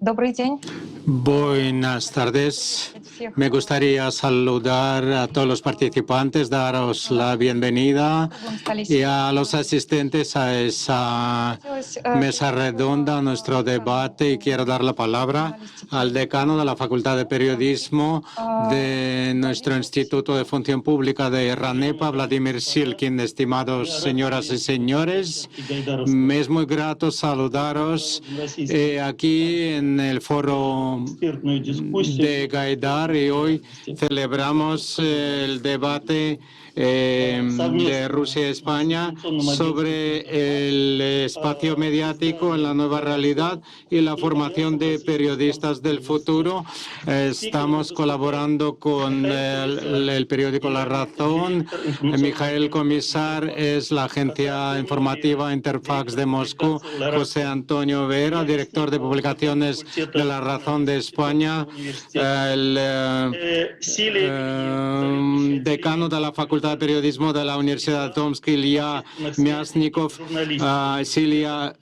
Добрый день. Buenas tardes. Me gustaría saludar a todos los participantes, daros la bienvenida y a los asistentes a esa mesa redonda, a nuestro debate. Y quiero dar la palabra al decano de la Facultad de Periodismo de nuestro Instituto de Función Pública de RANEPA, Vladimir Silkin. Estimados señoras y señores, me es muy grato saludaros aquí en el foro de Gaidar, y hoy celebramos el debate de Rusia y España sobre el espacio mediático en la nueva realidad y la formación de periodistas del futuro. Estamos colaborando con el periódico La Razón. Mijael Comisar es la agencia informativa Interfax de Moscú. José Antonio Vera, director de publicaciones de La Razón de España. El decano de la Facultad de Periodismo de la Universidad de Tomsk, Ilya Myasnikov. Cilia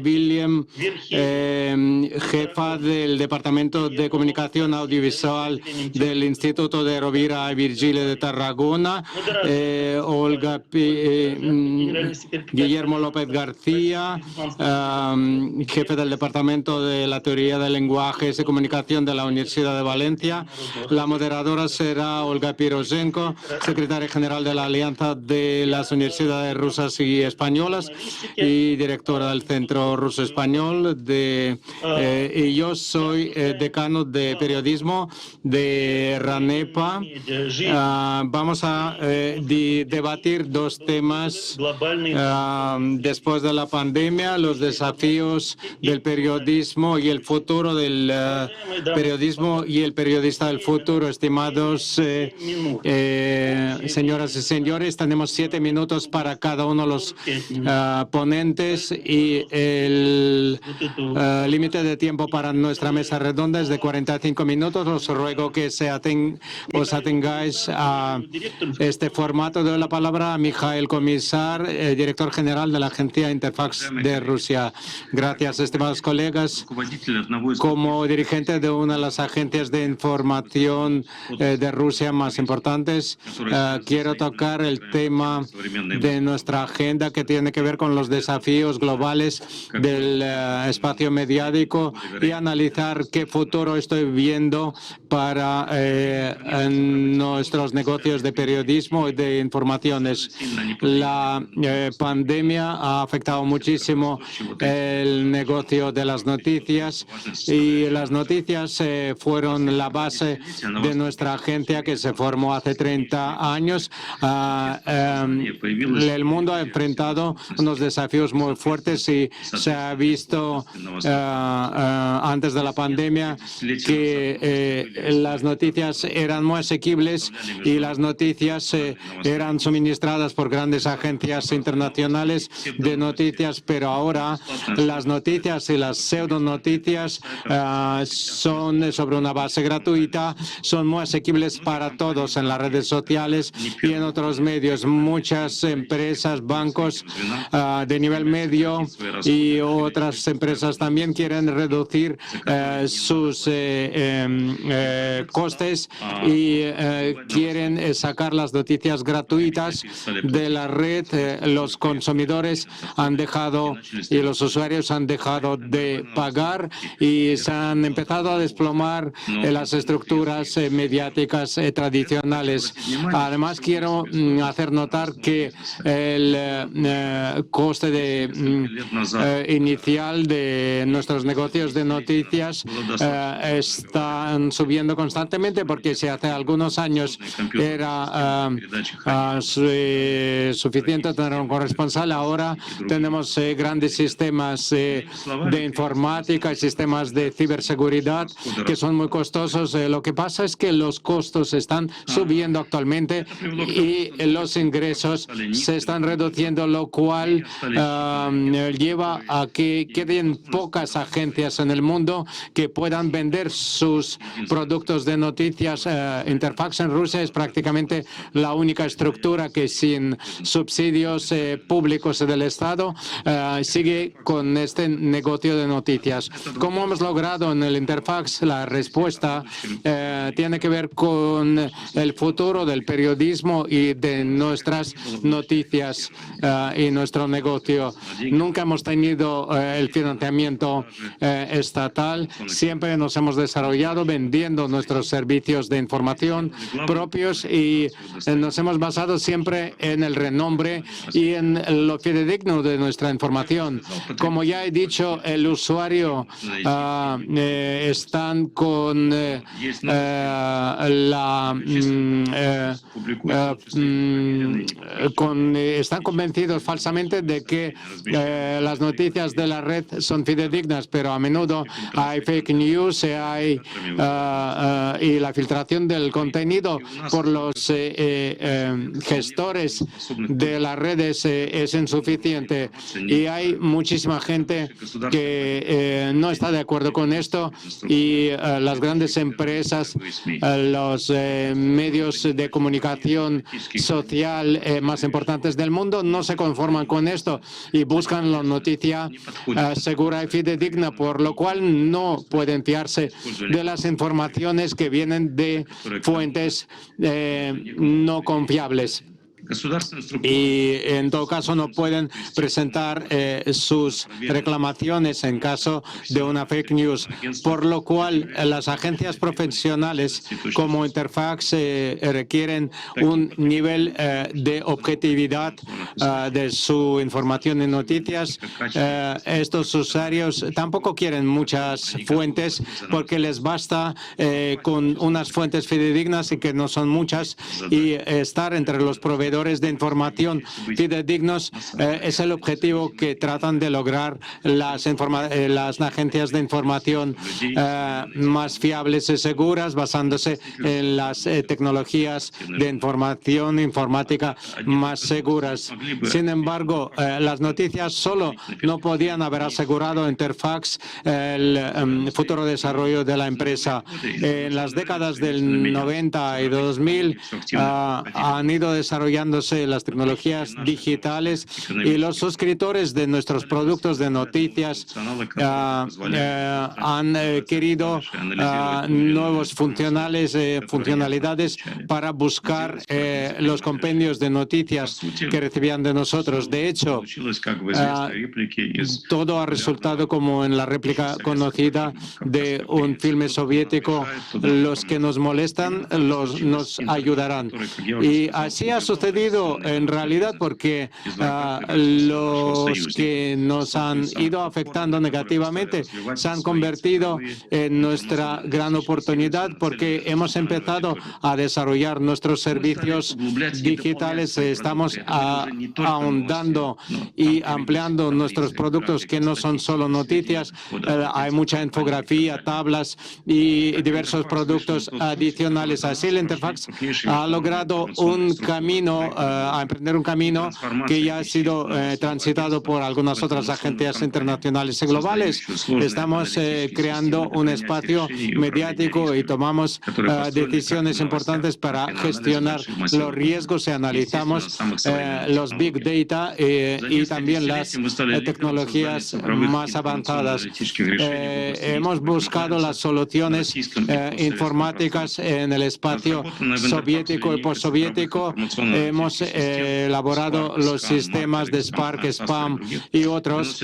William, jefa del Departamento de Comunicación Audiovisual del Instituto de Rovira y Virgili de Tarragona. Guillermo López García, jefe del Departamento de la Teoría de Lenguajes y Comunicación de la Universidad de Valencia. La moderadora será Olga Pirozhenko, secretaria general de la Alianza de las Universidades Rusas y Españolas y directora del Centro Ruso Español. Y yo soy decano de periodismo de RANEPA. Vamos a debatir dos temas después de la pandemia: los desafíos del periodismo y el futuro del periodismo y el periodista del futuro. Estimados señoras y señores, tenemos 7 minutos para cada uno de los ponentes, y el límite de tiempo para nuestra mesa redonda es de 45 minutos. Os ruego que os atengáis a este formato. Doy la palabra a Mijael Comisar, director general de la agencia Interfax de Rusia. Gracias, estimados colegas. Como dirigente de una de las agencias de información de Rusia más importantes, quiero tocar el tema de nuestra agenda que tiene que ver con los desafíos globales del espacio mediático y analizar qué futuro estoy viendo para nuestros negocios de periodismo y de informaciones. La pandemia ha afectado muchísimo el negocio de las noticias, y las noticias fueron la base de nuestra agencia, que se formó hace 30 años. El mundo ha enfrentado unos desafíos muy fuertes, y se ha visto antes de la pandemia que las noticias eran muy asequibles y las noticias eran suministradas por grandes agencias internacionales de noticias, pero ahora las noticias y las pseudonoticias son sobre una base gratuita, son muy asequibles para todos en las redes sociales y en otros medios. Muchas empresas, bancos de nivel medio y otras empresas también quieren reducir sus costes y quieren sacar las noticias gratuitas de la red. Los consumidores han dejado y los usuarios han dejado de pagar, y se han empezado a desplomar las estructuras mediáticas tradicionales. Además, quiero hacer notar que el coste inicial de nuestros negocios de noticias están subiendo constantemente, porque si hace algunos años era suficiente tener un corresponsal, ahora tenemos grandes sistemas de informática y sistemas de ciberseguridad que son muy costosos exitosos. Lo que pasa es que los costos están subiendo actualmente y los ingresos se están reduciendo, lo cual lleva a que queden pocas agencias en el mundo que puedan vender sus productos de noticias. Interfax en Rusia es prácticamente la única estructura que sin subsidios públicos del Estado sigue con este negocio de noticias. ¿Cómo hemos logrado en el Interfax? La respuesta tiene que ver con el futuro del periodismo y de nuestras noticias y nuestro negocio. Nunca hemos tenido el financiamiento estatal. Siempre nos hemos desarrollado vendiendo nuestros servicios de información propios y nos hemos basado siempre en el renombre y en lo fidedigno de nuestra información. Como ya he dicho, el usuario están con están convencidos falsamente de que las noticias de la red son fidedignas, pero a menudo hay fake news y la filtración del contenido por los gestores de las redes es insuficiente y hay muchísima gente que no está de acuerdo con esto y las grandes empresas, los medios de comunicación social más importantes del mundo no se conforman con esto y buscan la noticia segura y fidedigna, por lo cual no pueden fiarse de las informaciones que vienen de fuentes no confiables. Y en todo caso no pueden presentar sus reclamaciones en caso de una fake news, por lo cual las agencias profesionales como Interfax requieren un nivel de objetividad de su información y noticias. Estos usuarios tampoco quieren muchas fuentes porque les basta con unas fuentes fidedignas y que no son muchas, y estar entre los proveedores de información fidedignos es el objetivo que tratan de lograr las agencias de información más fiables y seguras, basándose en las tecnologías de información informática más seguras. Sin embargo, las noticias solo no podían haber asegurado a Interfax el futuro desarrollo de la empresa. En las décadas del 90 y 2000 han ido desarrollando las tecnologías digitales y los suscriptores de nuestros productos de noticias han querido nuevas funcionalidades para buscar los compendios de noticias que recibían de nosotros. De hecho, todo ha resultado como en la réplica conocida de un filme soviético: los que nos molestan nos ayudarán. Y así ha sucedido en realidad, porque los que nos han ido afectando negativamente se han convertido en nuestra gran oportunidad, porque hemos empezado a desarrollar nuestros servicios digitales. Estamos ahondando y ampliando nuestros productos que no son solo noticias. Hay mucha infografía, tablas y diversos productos adicionales. Así el Interfax ha logrado a emprender un camino que ya ha sido transitado por algunas otras agencias internacionales y globales. Estamos creando un espacio mediático y tomamos decisiones importantes para gestionar los riesgos y analizamos los Big Data y también las tecnologías más avanzadas. Hemos buscado las soluciones informáticas en el espacio soviético y postsoviético. Hemos elaborado los sistemas de Spark, Spam y otros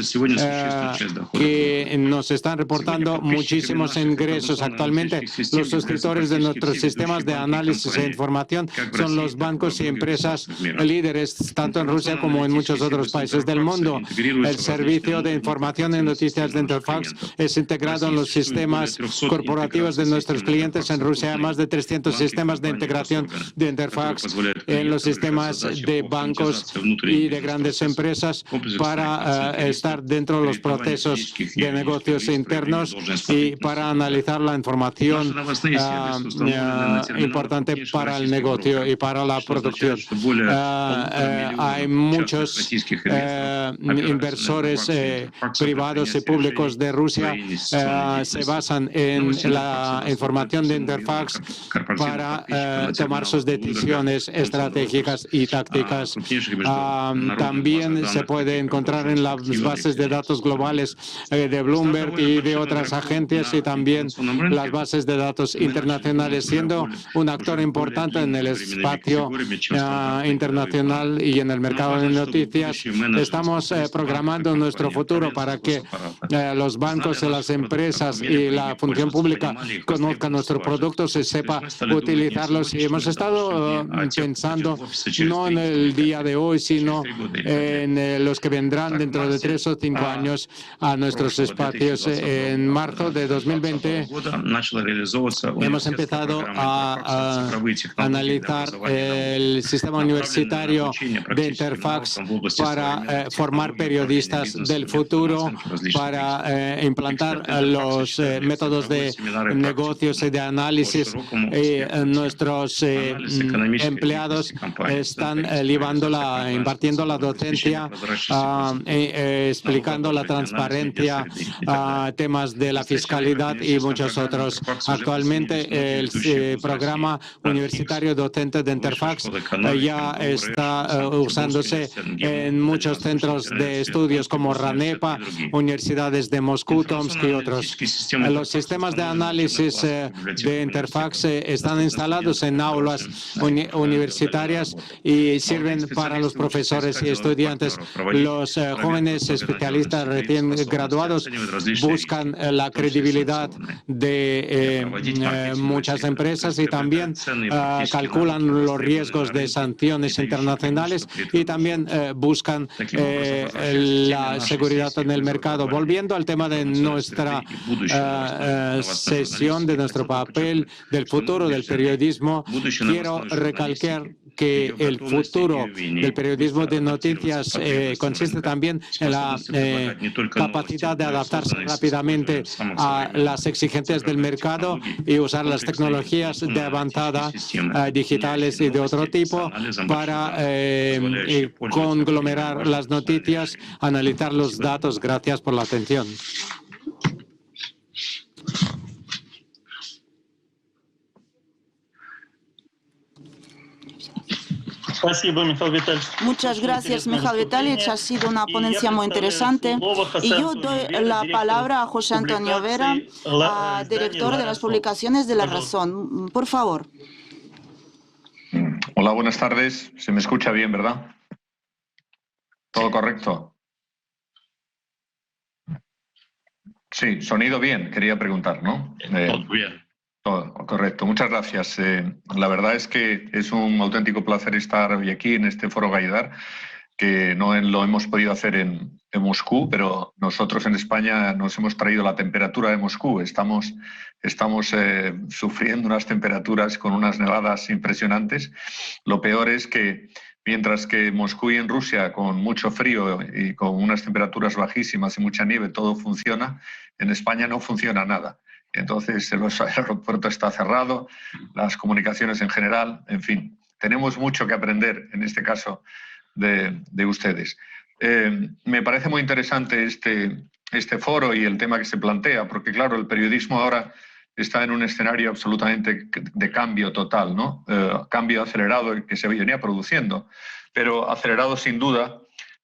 que nos están reportando muchísimos ingresos. Actualmente, los suscriptores de nuestros sistemas de análisis e información son los bancos y empresas líderes, tanto tanto en Rusia como en muchos otros países del mundo. El servicio de información y noticias de Interfax es integrado en los sistemas corporativos de nuestros clientes. En Rusia hay más de 300 sistemas de integración de Interfax en los sistemas de bancos y de grandes empresas para estar dentro de los procesos de negocios internos y para analizar la información importante para el negocio y para la producción. Hay muchos inversores privados y públicos de Rusia se basan en la información de Interfax para tomar sus decisiones estratégicas y tácticas. También se puede encontrar en las bases de datos globales de Bloomberg y de otras agencias y también las bases de datos internacionales, siendo un actor importante en el espacio internacional y en el mercado de noticias. Estamos programando nuestro futuro para que los bancos y las empresas y la función pública conozcan nuestros productos y sepa utilizarlos. Y hemos estado pensando no en el día de hoy, sino en los que vendrán dentro de 3 o 5 años a nuestros espacios. En marzo de 2020 hemos empezado a analizar el sistema universitario de Interfax para formar periodistas del futuro, para implantar los métodos de negocios y de análisis. Nuestros empleados están impartiendo la docencia, explicando la transparencia, temas de la fiscalidad y muchos otros. Actualmente el programa universitario docente de Interfax ya está usándose en muchos centros de estudios como RANEPA, universidades de Moscú, Tomsk y otros. Los sistemas de análisis de Interfax están instalados en aulas universitarias y sirven para los profesores y estudiantes. Los jóvenes especialistas recién graduados buscan la credibilidad de muchas empresas y también calculan los riesgos de sanciones internacionales y también buscan la seguridad en el mercado. Volviendo al tema de nuestra sesión, de nuestro papel, del futuro del periodismo, quiero recalcar que el futuro del periodismo de noticias consiste también en la capacidad de adaptarse rápidamente a las exigencias del mercado y usar las tecnologías de avanzada digitales y de otro tipo para conglomerar las noticias, analizar los datos. Gracias por la atención. Muchas gracias, Mijail Vitalich. Ha sido una ponencia muy interesante. Y yo doy la palabra a José Antonio Vera, director de las publicaciones de La Razón. Por favor. Hola, buenas tardes. Se me escucha bien, ¿verdad? ¿Todo correcto? Sí, sonido bien, quería preguntar, ¿no? Todo bien. Todo correcto. Muchas gracias. La verdad es que es un auténtico placer estar hoy aquí en este foro Gaidar, que no lo hemos podido hacer en Moscú, pero nosotros en España nos hemos traído la temperatura de Moscú. Estamos sufriendo unas temperaturas con unas nevadas impresionantes. Lo peor es que mientras que en Moscú y en Rusia, con mucho frío y con unas temperaturas bajísimas y mucha nieve, todo funciona, en España no funciona nada. Entonces el aeropuerto está cerrado, las comunicaciones en general, en fin. Tenemos mucho que aprender, en este caso, de ustedes. Me parece muy interesante este foro y el tema que se plantea, porque claro, el periodismo ahora está en un escenario absolutamente de cambio total, ¿no? Cambio acelerado que se venía produciendo, pero acelerado sin duda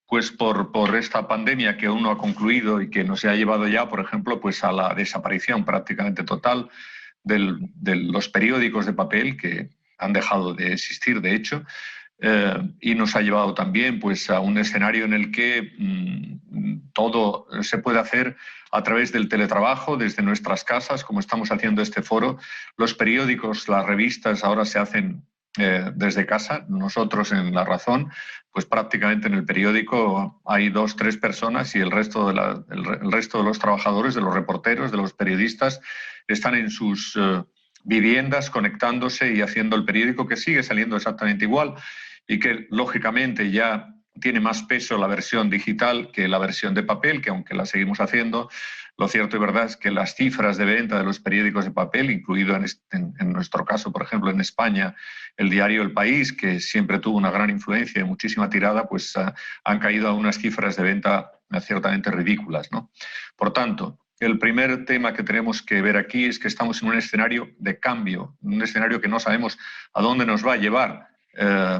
pues por esta pandemia que aún no ha concluido y que nos ha llevado ya, por ejemplo, pues a la desaparición prácticamente total de los periódicos de papel, que han dejado de existir, de hecho, y nos ha llevado también pues a un escenario en el que todo se puede hacer a través del teletrabajo, desde nuestras casas, como estamos haciendo este foro. Los periódicos, las revistas ahora se hacen desde casa. Nosotros en La Razón, pues prácticamente en el periódico hay 2 o 3 personas y el resto de los trabajadores, de los reporteros, de los periodistas, están en sus viviendas conectándose y haciendo el periódico, que sigue saliendo exactamente igual y que lógicamente ya tiene más peso la versión digital que la versión de papel, que aunque la seguimos haciendo, lo cierto y verdad es que las cifras de venta de los periódicos de papel, incluido en nuestro caso, por ejemplo, en España, el diario El País, que siempre tuvo una gran influencia y muchísima tirada, pues han caído a unas cifras de venta ciertamente ridículas, ¿no? Por tanto, el primer tema que tenemos que ver aquí es que estamos en un escenario de cambio, un escenario que no sabemos a dónde nos va a llevar,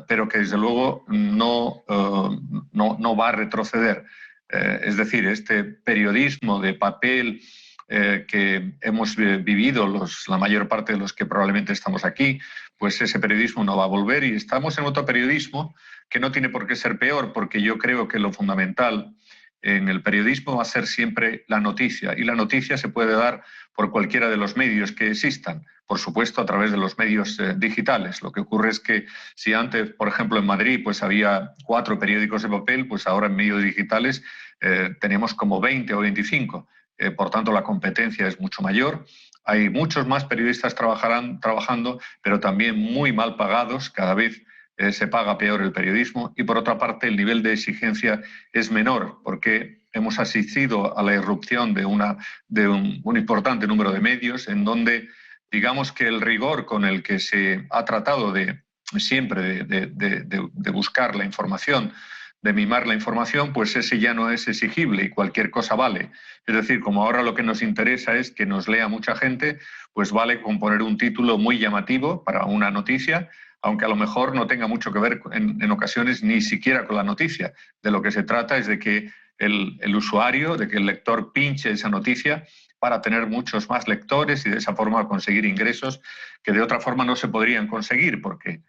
pero que desde luego no va a retroceder. Es decir, este periodismo de papel que hemos vivido la mayor parte de los que probablemente estamos aquí, pues ese periodismo no va a volver y estamos en otro periodismo que no tiene por qué ser peor, porque yo creo que lo fundamental en el periodismo va a ser siempre la noticia, y la noticia se puede dar por cualquiera de los medios que existan, por supuesto a través de los medios digitales. Lo que ocurre es que si antes, por ejemplo, en Madrid pues había 4 periódicos de papel, pues ahora en medios digitales tenemos como 20 o 25. Por tanto, la competencia es mucho mayor. Hay muchos más periodistas trabajando, pero también muy mal pagados. Cada vez se paga peor el periodismo y, por otra parte, el nivel de exigencia es menor porque hemos asistido a la irrupción de un importante número de medios en donde, digamos que el rigor con el que se ha tratado siempre de buscar la información, de mimar la información, pues ese ya no es exigible y cualquier cosa vale. Es decir, como ahora lo que nos interesa es que nos lea mucha gente, pues vale con poner un título muy llamativo para una noticia, aunque a lo mejor no tenga mucho que ver en ocasiones ni siquiera con la noticia. De lo que se trata es de que el usuario, de que el lector pinche esa noticia para tener muchos más lectores y de esa forma conseguir ingresos que de otra forma no se podrían conseguir, porque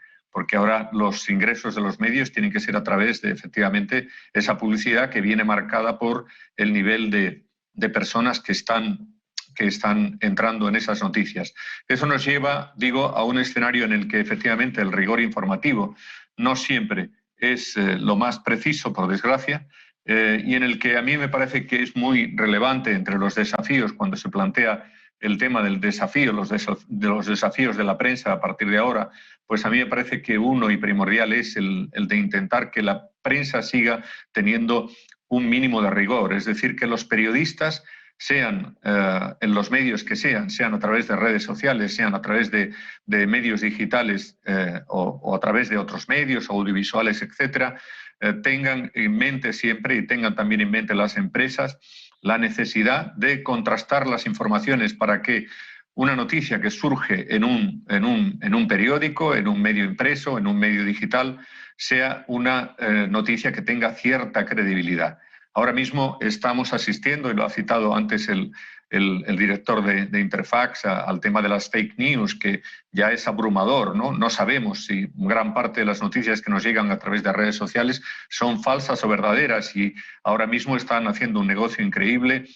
ahora los ingresos de los medios tienen que ser a través de, efectivamente, esa publicidad que viene marcada por el nivel de personas que están entrando en esas noticias. Eso nos lleva, digo, a un escenario en el que efectivamente el rigor informativo no siempre es lo más preciso, por desgracia, y en el que a mí me parece que es muy relevante entre los desafíos cuando se plantea el tema del desafío, de los desafíos de la prensa a partir de ahora, pues a mí me parece que uno y primordial es el de intentar que la prensa siga teniendo un mínimo de rigor, es decir, que los periodistas sean en los medios que sean a través de redes sociales, sean a través de medios digitales o a través de otros medios audiovisuales, etcétera, tengan en mente siempre y tengan también en mente las empresas la necesidad de contrastar las informaciones para que una noticia que surge en un periódico, en un medio impreso, en un medio digital, sea una noticia que tenga cierta credibilidad. Ahora mismo estamos asistiendo, y lo ha citado antes el director de Interfax, al tema de las fake news, que ya es abrumador, ¿no? No sabemos si gran parte de las noticias que nos llegan a través de redes sociales son falsas o verdaderas, y ahora mismo están haciendo un negocio increíble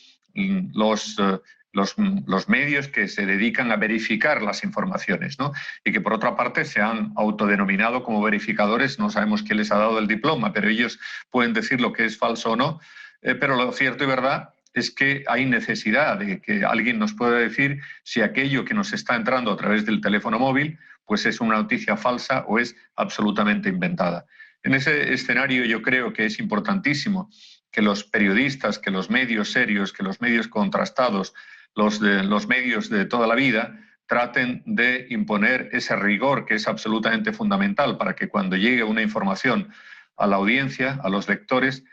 los medios que se dedican a verificar las informaciones, ¿no? Y que por otra parte se han autodenominado como verificadores. No sabemos quién les ha dado el diploma, pero ellos pueden decir lo que es falso o no. Pero lo cierto y verdad es que hay necesidad de que alguien nos pueda decir si aquello que nos está entrando a través del teléfono móvil pues es una noticia falsa o es absolutamente inventada. En ese escenario yo creo que es importantísimo que los periodistas, que los medios serios, que los medios contrastados, los medios de toda la vida traten de imponer ese rigor que es absolutamente fundamental para que cuando llegue una información a la audiencia, a los lectores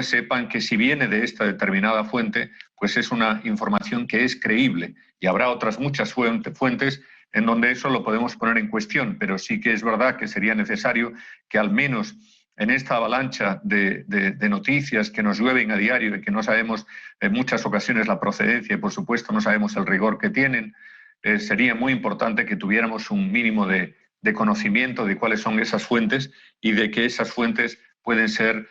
sepan que si viene de esta determinada fuente, pues es una información que es creíble. Y habrá otras muchas fuentes en donde eso lo podemos poner en cuestión, pero sí que es verdad que sería necesario que al menos en esta avalancha de noticias que nos llueven a diario y que no sabemos en muchas ocasiones la procedencia y, por supuesto, no sabemos el rigor que tienen, sería muy importante que tuviéramos un mínimo de conocimiento de cuáles son esas fuentes y de que esas fuentes pueden ser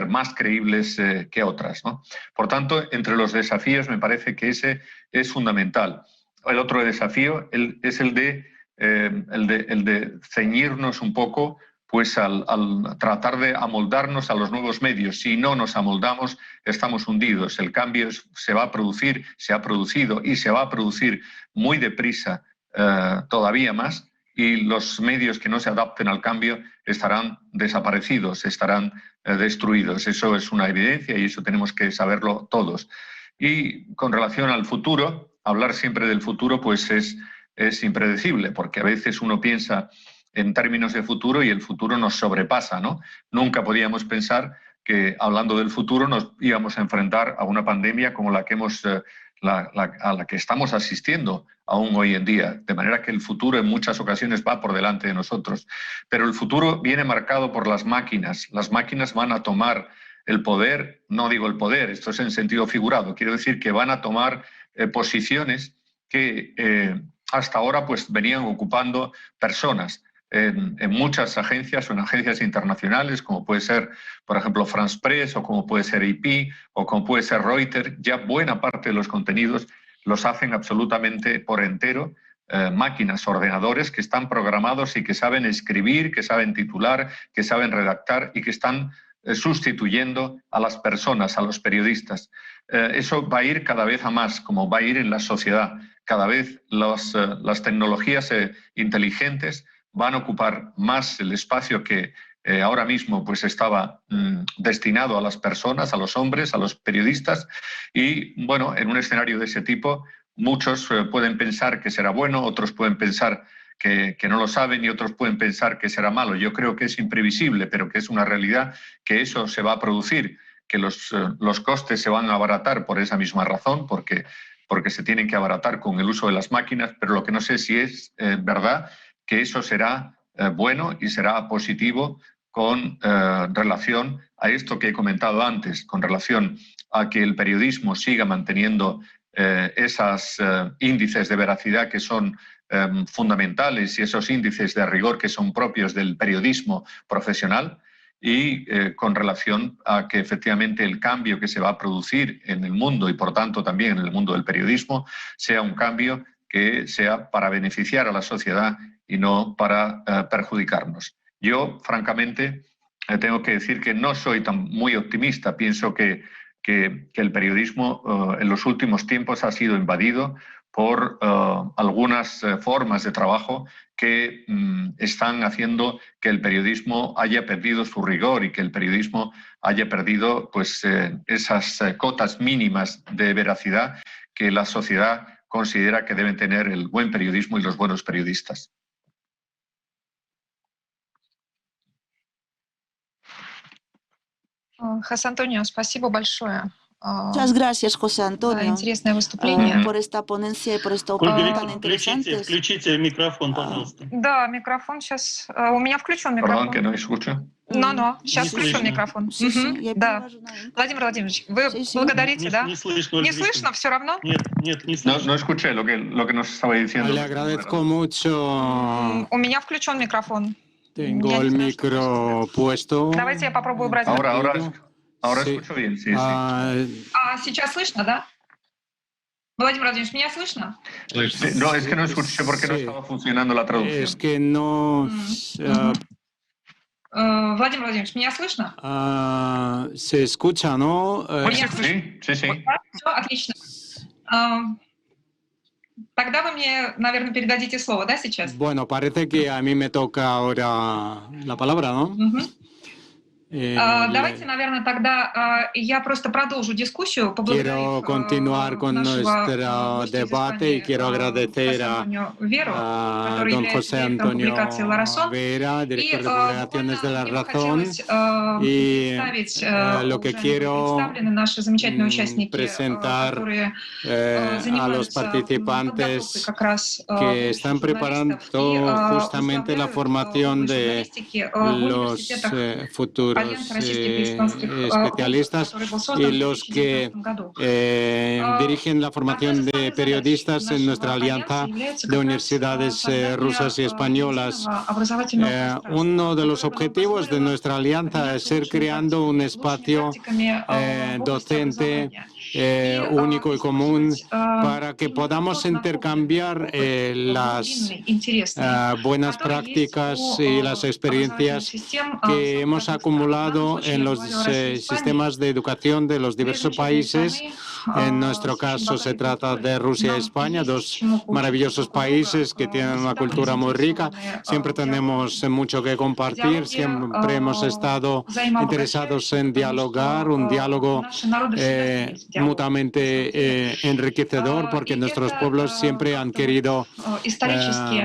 más creíbles que otras, ¿no? Por tanto, entre los desafíos me parece que ese es fundamental. El otro desafío es el de el de ceñirnos un poco pues al tratar de amoldarnos a los nuevos medios. Si no nos amoldamos, estamos hundidos. El cambio se va a producir, se ha producido y se va a producir muy deprisa todavía más, y los medios que no se adapten al cambio estarán desaparecidos, estarán destruidos. Eso es una evidencia y eso tenemos que saberlo todos. Y con relación al futuro, hablar siempre del futuro pues es impredecible, porque a veces uno piensa en términos de futuro y el futuro nos sobrepasa, ¿no? Nunca podíamos pensar que, hablando del futuro, nos íbamos a enfrentar a una pandemia como la que a la que estamos asistiendo aún hoy en día, de manera que el futuro en muchas ocasiones va por delante de nosotros. Pero el futuro viene marcado por las máquinas. Las máquinas van a tomar el poder, no digo el poder, esto es en sentido figurado, quiero decir que van a tomar posiciones que hasta ahora pues venían ocupando personas en muchas agencias o en agencias internacionales, como puede ser, por ejemplo, France Press, o como puede ser AP, o como puede ser Reuters. Ya buena parte de los contenidos los hacen absolutamente por entero máquinas, ordenadores que están programados y que saben escribir, que saben titular, que saben redactar y que están sustituyendo a las personas, a los periodistas. Eso va a ir cada vez a más, como va a ir en la sociedad. Cada vez las tecnologías inteligentes van a ocupar más el espacio que ahora mismo pues estaba destinado a las personas, a los hombres, a los periodistas. Y bueno, en un escenario de ese tipo, muchos pueden pensar que será bueno, otros pueden pensar que no lo saben y otros pueden pensar que será malo. Yo creo que es imprevisible, pero que es una realidad, que eso se va a producir, que los costes se van a abaratar por esa misma razón, porque se tienen que abaratar con el uso de las máquinas, pero lo que no sé si es verdad que eso será bueno y será positivo con relación a esto que he comentado antes, con relación a que el periodismo siga manteniendo esos índices de veracidad que son fundamentales y esos índices de rigor que son propios del periodismo profesional, y con relación a que efectivamente el cambio que se va a producir en el mundo y por tanto también en el mundo del periodismo sea un cambio que sea para beneficiar a la sociedad y no para perjudicarnos. Yo, francamente, tengo que decir que no soy muy optimista. Pienso que el periodismo en los últimos tiempos ha sido invadido por algunas formas de trabajo que están haciendo que el periodismo haya perdido su rigor y que el periodismo haya perdido pues, esas cotas mínimas de veracidad que la sociedad considera que deben tener el buen periodismo y los buenos periodistas. José Antonio, спасибо большое. Muchas gracias, José Antonio, por esta ponencia y por esta opinión tan interesante. Включите микрофон, пожалуйста. Да, микрофон сейчас. У меня включен микрофон. Perdón, que no escucho. No, сейчас включен микрофон. Да. Владимир Владимирович, вы благодарите, да? Не слышно. Не слышно все равно? Нет, не слышно. No escuché lo que nos estaba diciendo. Le agradezco mucho. У меня включен микрофон. Tengo el micro puesto. Давайте я попробую убрать. Ahora Sí. escucho bien, sí. Сейчас слышно, да? Владимир Владимирович, меня слышно? No, es que no escuché porque no estaba funcionando la traducción. Es que no. Владимир Владимирович, меня слышно? Se escucha, ¿no? Sí. Все, отлично. Тогда вы мне, наверное, передадите слово, да, сейчас? Bueno, parece que a mí me toca ahora la palabra, ¿no? Давайте, наверное, тогда я просто продолжу дискуссию. Quiero continuar con nuestro debate y quiero agradecer a don José Antonio Vera, director de publicaciones de La Razón, y lo que quiero presentar a los participantes que están preparando justamente la formación de los futuros especialistas y los que dirigen la formación de periodistas en nuestra alianza de universidades rusas y españolas. Uno de los objetivos de nuestra alianza es ser creando un espacio docente único y común para que podamos intercambiar las buenas prácticas y las experiencias que hemos acumulado en los sistemas de educación de los diversos países. En nuestro caso se trata de Rusia y España, dos maravillosos países que tienen una cultura muy rica. Siempre tenemos mucho que compartir, siempre hemos estado interesados en dialogar, un diálogo mutuamente enriquecedor, porque nuestros pueblos siempre han querido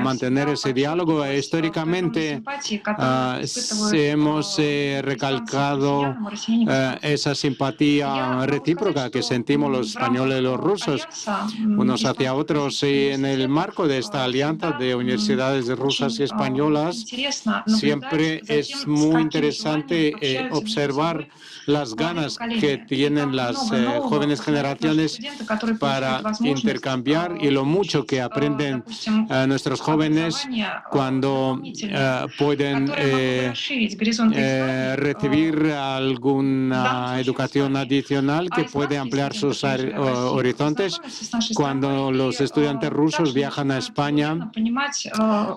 mantener ese diálogo. Históricamente hemos recalcado esa simpatía recíproca que sentimos los españoles y los rusos unos hacia otros, y en el marco de esta alianza de universidades rusas y españolas siempre es muy interesante observar las ganas que tienen las jóvenes generaciones para intercambiar y lo mucho que aprenden nuestros jóvenes cuando pueden recibir alguna educación adicional que puede ampliar sus horizontes. Cuando los estudiantes rusos viajan a España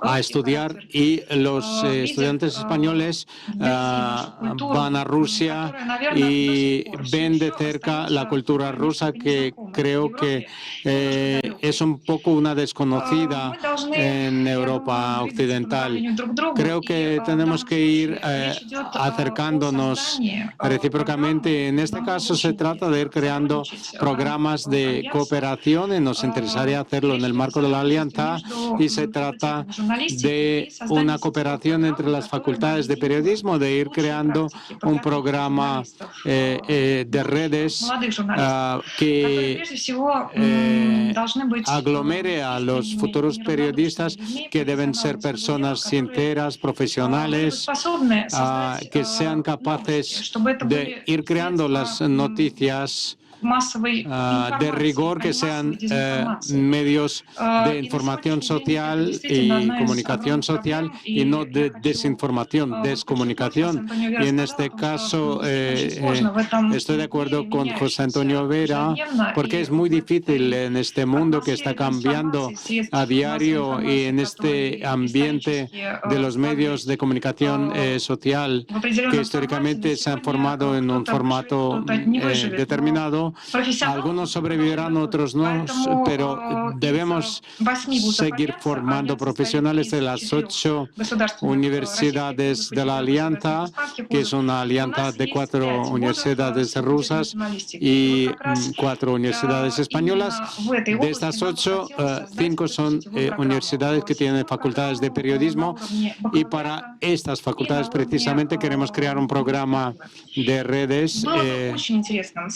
a estudiar y los estudiantes españoles van a Rusia y ven de cerca la cultura rusa, que creo que es un poco una desconocida en Europa occidental. Creo que tenemos que ir acercándonos recíprocamente. En este caso se trata de ir creando programas de cooperación y nos interesaría hacerlo en el marco de la alianza, y se trata de una cooperación entre las facultades de periodismo, de ir creando un programa de redes que aglomere a los futuros periodistas, que deben ser personas sinceras, profesionales, que sean capaces de ir creando las noticias de rigor, que sean medios de información social y comunicación social y no de desinformación, descomunicación. Y en este caso estoy de acuerdo con José Antonio Vera, porque es muy difícil en este mundo que está cambiando a diario y en este ambiente de los medios de comunicación social que históricamente se han formado en un formato determinado. Algunos sobrevivirán, otros no, pero debemos seguir formando profesionales de las 8 universidades de la Alianza, que es una alianza de 4 universidades rusas y 4 universidades españolas. De estas 8, 5 son universidades que tienen facultades de periodismo, y para estas facultades precisamente queremos crear un programa de redes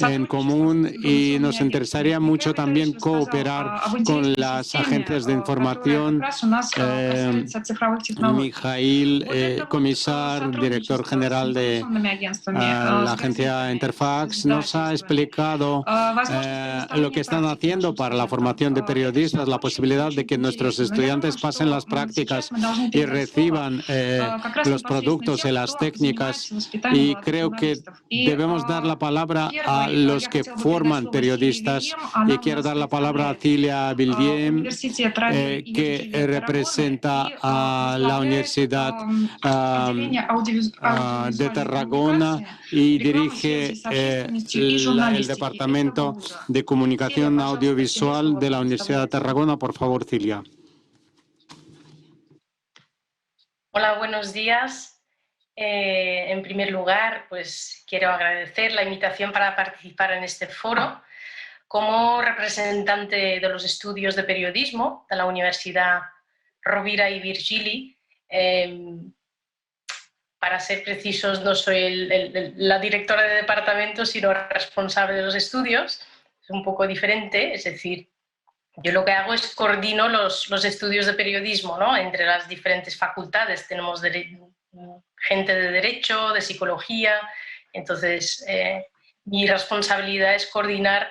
en común, y nos interesaría mucho también cooperar con las agencias de información. Mijail, comisar, director general de la agencia Interfax, nos ha explicado lo que están haciendo para la formación de periodistas, la posibilidad de que nuestros estudiantes pasen las prácticas y reciban los productos y las técnicas, y creo que debemos dar la palabra a los que forman periodistas, y quiero dar la palabra a Cilia Vildiem, que representa a la Universidad de Tarragona y dirige el Departamento de Comunicación Audiovisual de la Universidad de Tarragona. Por favor, Cilia. Hola, buenos días. En primer lugar, pues quiero agradecer la invitación para participar en este foro como representante de los estudios de periodismo de la Universidad Rovira i Virgili. Para ser precisos, no soy la directora de departamento, sino responsable de los estudios. Es un poco diferente, es decir, yo lo que hago es coordino los estudios de periodismo, ¿no?, entre las diferentes facultades. Tenemos gente de Derecho, de Psicología, entonces mi responsabilidad es coordinar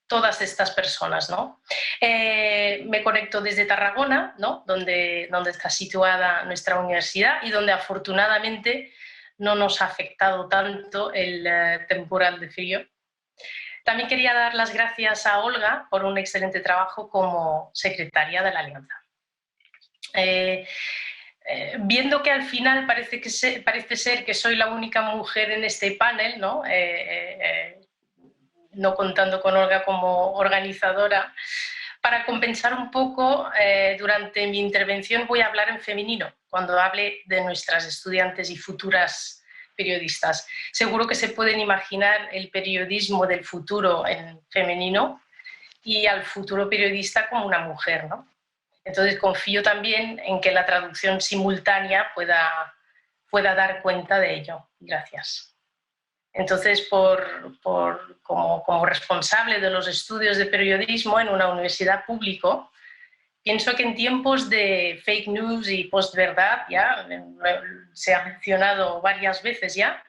todas estas personas, ¿no? Me conecto desde Tarragona, ¿no?, donde está situada nuestra universidad y donde afortunadamente no nos ha afectado tanto el temporal de frío. También quería dar las gracias a Olga por un excelente trabajo como secretaria de la Alianza. Viendo que al final parece ser que soy la única mujer en este panel, ¿no? No contando con Olga como organizadora, para compensar un poco, durante mi intervención voy a hablar en femenino, cuando hable de nuestras estudiantes y futuras periodistas. Seguro que se pueden imaginar el periodismo del futuro en femenino y al futuro periodista como una mujer, ¿no? Entonces confío también en que la traducción simultánea pueda dar cuenta de ello. Gracias. Entonces, como responsable de los estudios de periodismo en una universidad pública, pienso que en tiempos de fake news y postverdad, ya se ha mencionado varias veces ya,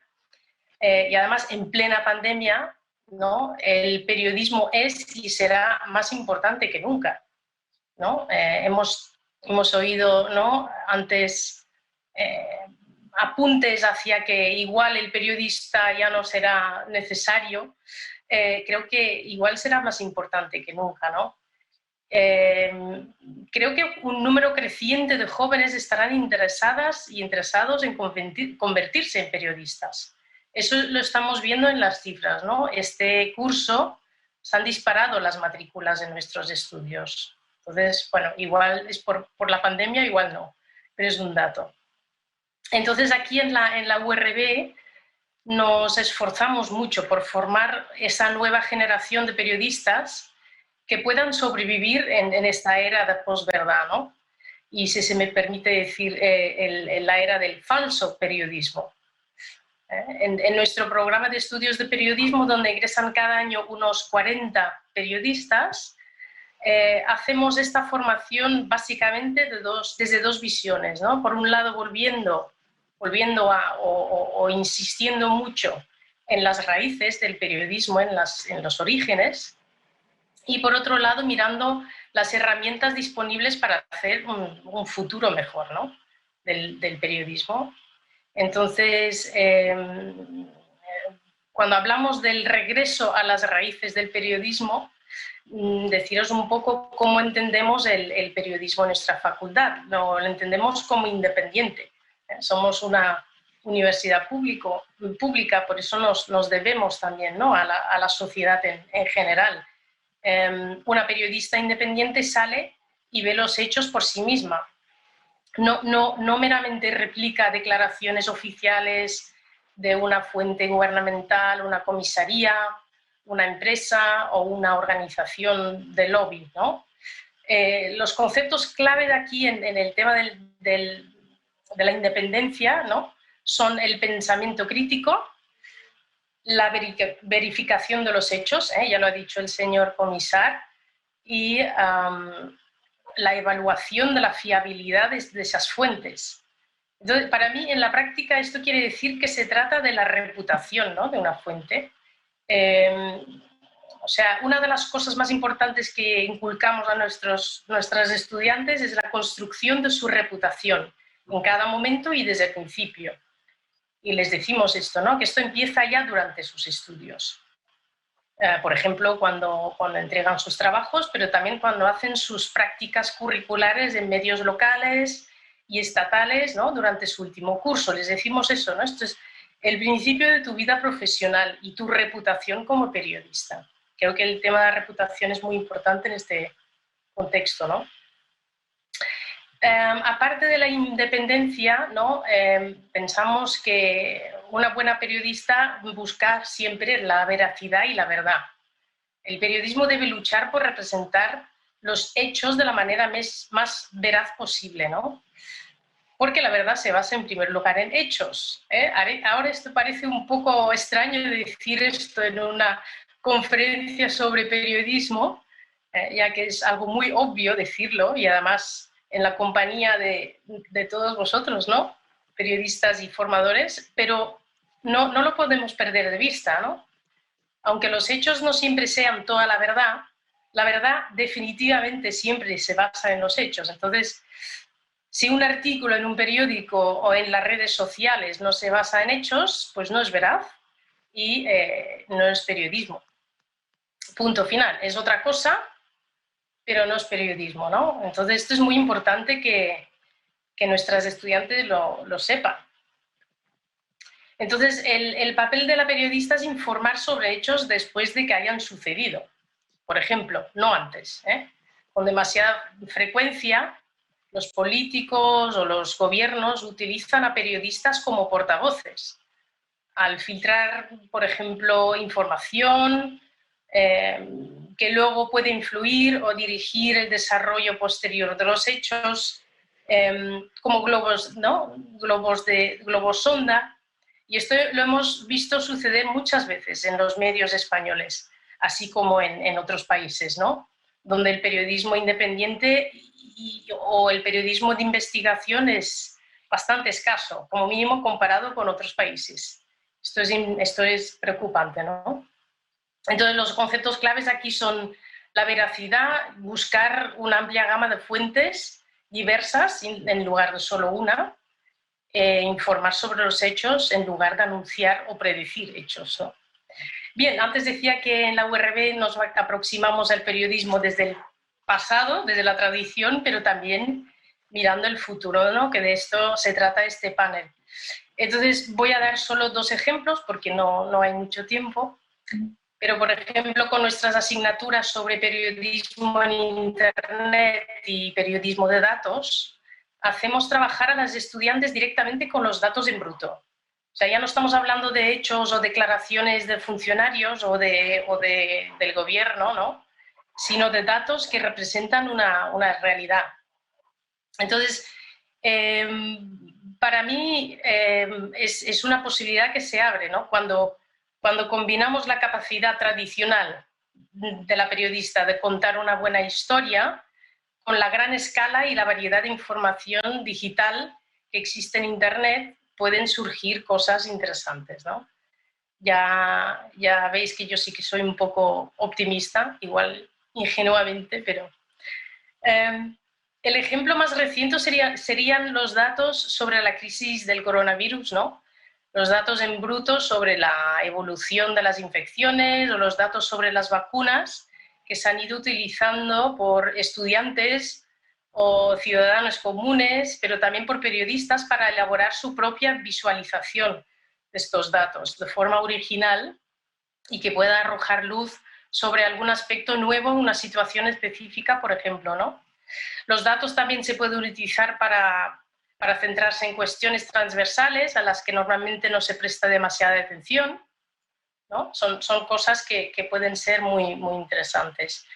y además en plena pandemia, ¿no? El periodismo es y será más importante que nunca, ¿no? Hemos oído, ¿no? Antes apuntes hacia que igual el periodista ya no será necesario. Creo que igual será más importante que nunca, ¿no? Creo que un número creciente de jóvenes estarán interesadas y interesados en convertirse en periodistas. Eso lo estamos viendo en las cifras, ¿no? Este curso se han disparado las matrículas en nuestros estudios. Entonces, bueno, igual es por la pandemia, igual no, pero es un dato. Entonces, aquí en la URB nos esforzamos mucho por formar esa nueva generación de periodistas que puedan sobrevivir en esta era de posverdad, ¿no? Y si se me permite decir, la era del falso periodismo. En nuestro programa de estudios de periodismo, donde ingresan cada año unos 40 periodistas, hacemos esta formación básicamente desde dos visiones, ¿no? Por un lado, volviendo o insistiendo mucho en las raíces del periodismo, en los orígenes, y por otro lado, mirando las herramientas disponibles para hacer un futuro mejor, ¿no? del periodismo. Entonces, cuando hablamos del regreso a las raíces del periodismo, deciros un poco cómo entendemos el periodismo en nuestra facultad. Lo entendemos como independiente. Somos una universidad pública, por eso nos debemos también, ¿no? a la sociedad en general. Una periodista independiente sale y ve los hechos por sí misma. No meramente replica declaraciones oficiales de una fuente gubernamental, una comisaría, una empresa o una organización de lobby, ¿no? Los conceptos clave de aquí en el tema de la independencia, ¿no? Son el pensamiento crítico, la verificación de los hechos, ya lo ha dicho el señor comisar, y la evaluación de la fiabilidad de esas fuentes. Entonces, para mí, en la práctica, esto quiere decir que se trata de la reputación, ¿no? de una fuente. O sea, una de las cosas más importantes que inculcamos a nuestras estudiantes es la construcción de su reputación en cada momento y desde el principio. Y les decimos esto, ¿no? Que esto empieza ya durante sus estudios. Por ejemplo, cuando entregan sus trabajos, pero también cuando hacen sus prácticas curriculares en medios locales y estatales, ¿no? Durante su último curso. Les decimos eso, ¿no? Esto es el principio de tu vida profesional y tu reputación como periodista. Creo que el tema de la reputación es muy importante en este contexto, ¿no? Aparte de la independencia, ¿no? Pensamos que una buena periodista busca siempre la veracidad y la verdad. El periodismo debe luchar por representar los hechos de la manera más veraz posible, ¿no? Porque la verdad se basa en primer lugar en hechos. Ahora esto parece un poco extraño decir esto en una conferencia sobre periodismo, ya que es algo muy obvio decirlo y además en la compañía de todos vosotros, ¿no? Periodistas y formadores, pero no lo podemos perder de vista, ¿no? Aunque los hechos no siempre sean toda la verdad definitivamente siempre se basa en los hechos. Entonces, si un artículo en un periódico o en las redes sociales no se basa en hechos, pues no es veraz y no es periodismo. Punto final. Es otra cosa, pero no es periodismo, ¿no? Entonces esto es muy importante que nuestras estudiantes lo sepan. Entonces, el papel de la periodista es informar sobre hechos después de que hayan sucedido. Por ejemplo, no antes. Con demasiada frecuencia, los políticos o los gobiernos utilizan a periodistas como portavoces al filtrar, por ejemplo, información que luego puede influir o dirigir el desarrollo posterior de los hechos, como globos, ¿no? globos sonda. Y esto lo hemos visto suceder muchas veces en los medios españoles, así como en otros países, ¿no? Donde el periodismo independiente o el periodismo de investigación es bastante escaso, como mínimo comparado con otros países. Esto es preocupante, ¿no? Entonces, los conceptos claves aquí son la veracidad, buscar una amplia gama de fuentes diversas en lugar de solo una, informar sobre los hechos en lugar de anunciar o predecir hechos, ¿no? Bien, antes decía que en la URB nos aproximamos al periodismo desde el pasado, desde la tradición, pero también mirando el futuro, ¿no? Que de esto se trata este panel. Entonces voy a dar solo 2 ejemplos porque no hay mucho tiempo, pero por ejemplo con nuestras asignaturas sobre periodismo en Internet y periodismo de datos, hacemos trabajar a las estudiantes directamente con los datos en bruto. O sea, ya no estamos hablando de hechos o declaraciones de funcionarios o del gobierno, ¿no? Sino de datos que representan una realidad. Entonces, para mí es una posibilidad que se abre, ¿no? Cuando combinamos la capacidad tradicional de la periodista de contar una buena historia con la gran escala y la variedad de información digital que existe en Internet, pueden surgir cosas interesantes, ¿no? Ya veis que yo sí que soy un poco optimista, igual ingenuamente, pero... el ejemplo más reciente serían los datos sobre la crisis del coronavirus, ¿no? Los datos en bruto sobre la evolución de las infecciones o los datos sobre las vacunas que se han ido utilizando por estudiantes o ciudadanos comunes, pero también por periodistas para elaborar su propia visualización de estos datos de forma original y que pueda arrojar luz sobre algún aspecto nuevo en una situación específica, por ejemplo, ¿no? Los datos también se pueden utilizar para centrarse en cuestiones transversales a las que normalmente no se presta demasiada atención, ¿no? Son cosas que pueden ser muy, muy interesantes.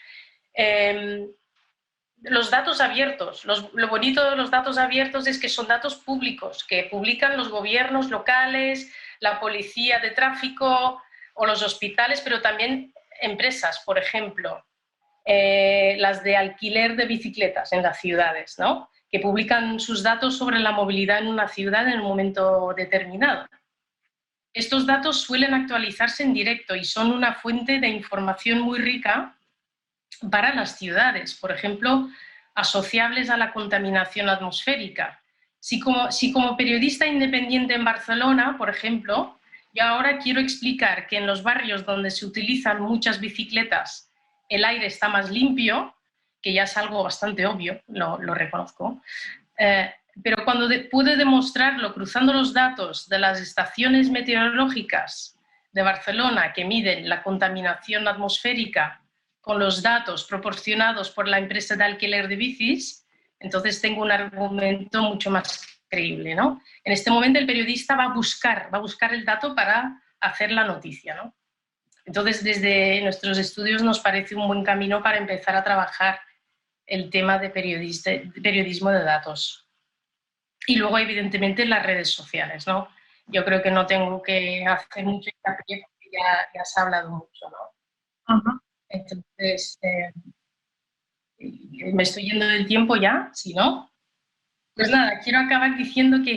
Los datos abiertos. Lo bonito de los datos abiertos es que son datos públicos, que publican los gobiernos locales, la policía de tráfico o los hospitales, pero también empresas, por ejemplo, las de alquiler de bicicletas en las ciudades, ¿no? Que publican sus datos sobre la movilidad en una ciudad en un momento determinado. Estos datos suelen actualizarse en directo y son una fuente de información muy rica para las ciudades, por ejemplo, asociables a la contaminación atmosférica. Si como periodista independiente en Barcelona, por ejemplo, yo ahora quiero explicar que en los barrios donde se utilizan muchas bicicletas el aire está más limpio, que ya es algo bastante obvio, lo reconozco, pero cuando pude demostrarlo cruzando los datos de las estaciones meteorológicas de Barcelona que miden la contaminación atmosférica con los datos proporcionados por la empresa de alquiler de bicis, entonces tengo un argumento mucho más creíble, ¿no? En este momento el periodista va a buscar el dato para hacer la noticia, ¿no? Entonces, desde nuestros estudios nos parece un buen camino para empezar a trabajar el tema de periodismo de datos. Y luego, evidentemente, las redes sociales, ¿no? Yo creo que no tengo que hacer mucho hincapié porque ya se ha hablado mucho, ¿no? Uh-huh. Entonces, ¿me estoy yendo del tiempo ya? ¿Sí, no? Pues nada, quiero acabar diciendo que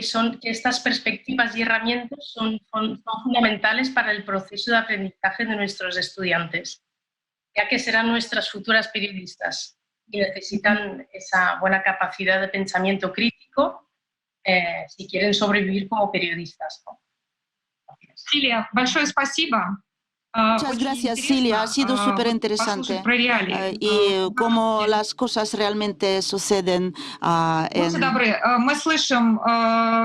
estas perspectivas y herramientas son fundamentales para el proceso de aprendizaje de nuestros estudiantes, ya que serán nuestras futuras periodistas y necesitan esa buena capacidad de pensamiento crítico si quieren sobrevivir como periodistas, ¿no? Silvia, большое спасибо. Muchas gracias, Silvia. Ha sido súper interesante y cómo las cosas realmente suceden Будьте добры, мы слышим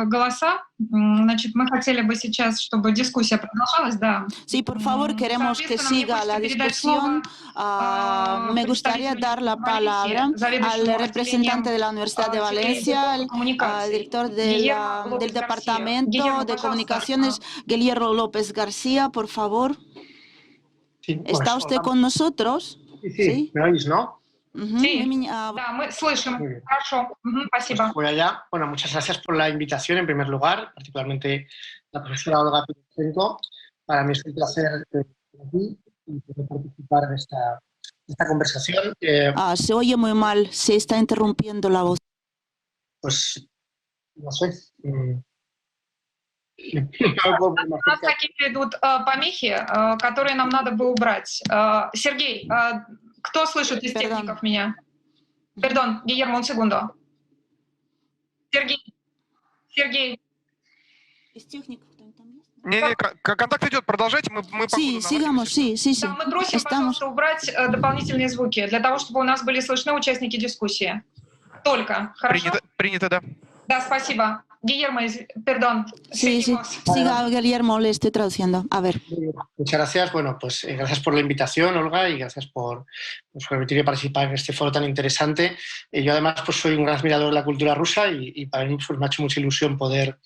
голоса. Значит, мы хотели бы сейчас, чтобы дискуссия продолжалась, да. Sí, por favor, queremos que siga la discusión. Me gustaría dar la palabra al representante de la Universidad de Valencia, al director del Departamento de Comunicaciones, Guillermo López García, por favor. Sí, pues, ¿Está usted hola. con nosotros? Sí, ¿me oís, no? Sí, да, мы слышим. Хорошо, спасибо. Pues voy allá. Bueno, muchas gracias por la invitación, en primer lugar, particularmente la profesora Olga Piroschenko. Para mí es un placer estar aquí y poder participar de esta conversación. Se oye muy mal, se está interrumpiendo la voz. Pues, no sé. У нас какие-то идут помехи, которые нам надо бы убрать. Сергей, кто слышит из техников меня? Perdón, Guillermo, un segundo. Сергей. Из техников кто-нибудь там есть? Не, контакт идет, продолжайте, мы Sí, sigamos, sí. Да, мы просим, пожалуйста, убрать дополнительные звуки, для того, чтобы у нас были слышны участники дискуссии. Только, хорошо? Принято, да. Да, спасибо. Guillermo, perdón. Sí, siga, Guillermo, le estoy traduciendo. A ver. Muchas gracias. Bueno, pues gracias por la invitación, Olga, y gracias por permitirme participar en este foro tan interesante. Yo además pues soy un gran admirador de la cultura rusa y para mí pues, me ha hecho mucha ilusión poder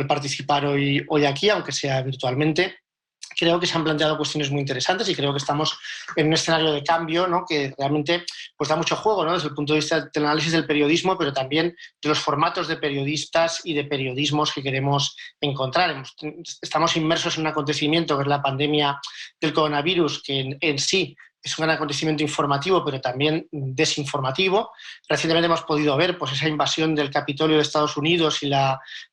participar hoy aquí, aunque sea virtualmente. Creo que se han planteado cuestiones muy interesantes y creo que estamos en un escenario de cambio, ¿no? Que realmente pues, da mucho juego, ¿no? Desde el punto de vista del análisis del periodismo, pero también de los formatos de periodistas y de periodismos que queremos encontrar. Estamos inmersos en un acontecimiento que es la pandemia del coronavirus, que en sí es un gran acontecimiento informativo, pero también desinformativo. Recientemente hemos podido ver pues, esa invasión del Capitolio de Estados Unidos y